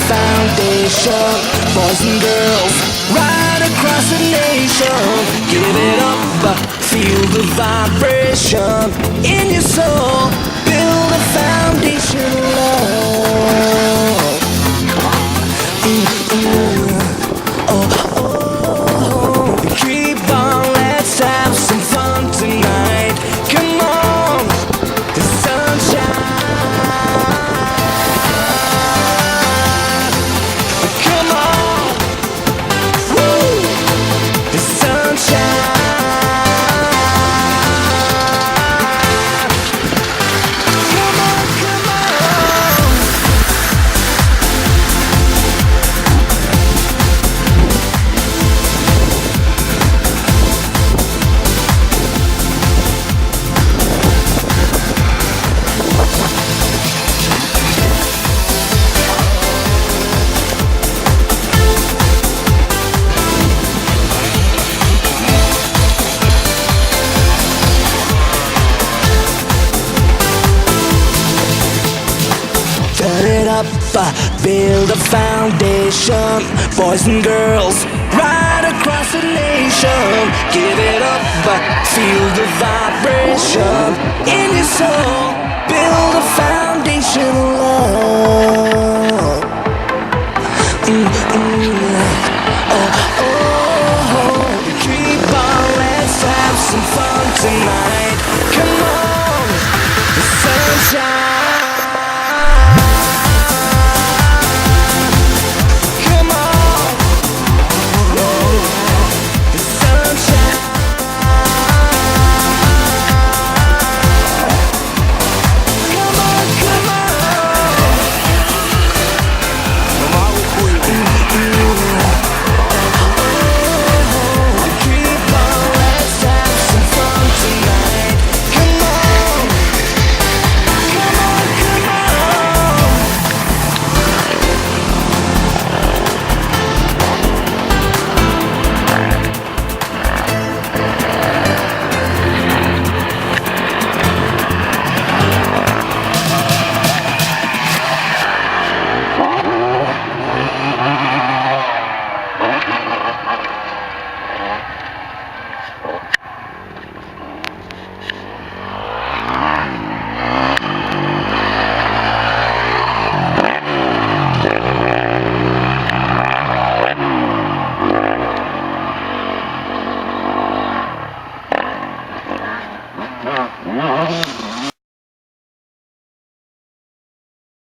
foundation, boys and girls, right across the nation. Give it up, feel the vibration in your soul. Build a foundation of love. Keep on, let's have some fun tonight. Come on, the sunshine. Come on, woo, the sunshine. Come on, come on. Turn it up, build a foundation, boys and girls, right across the nation. Give it up, feel the vibration in your soul.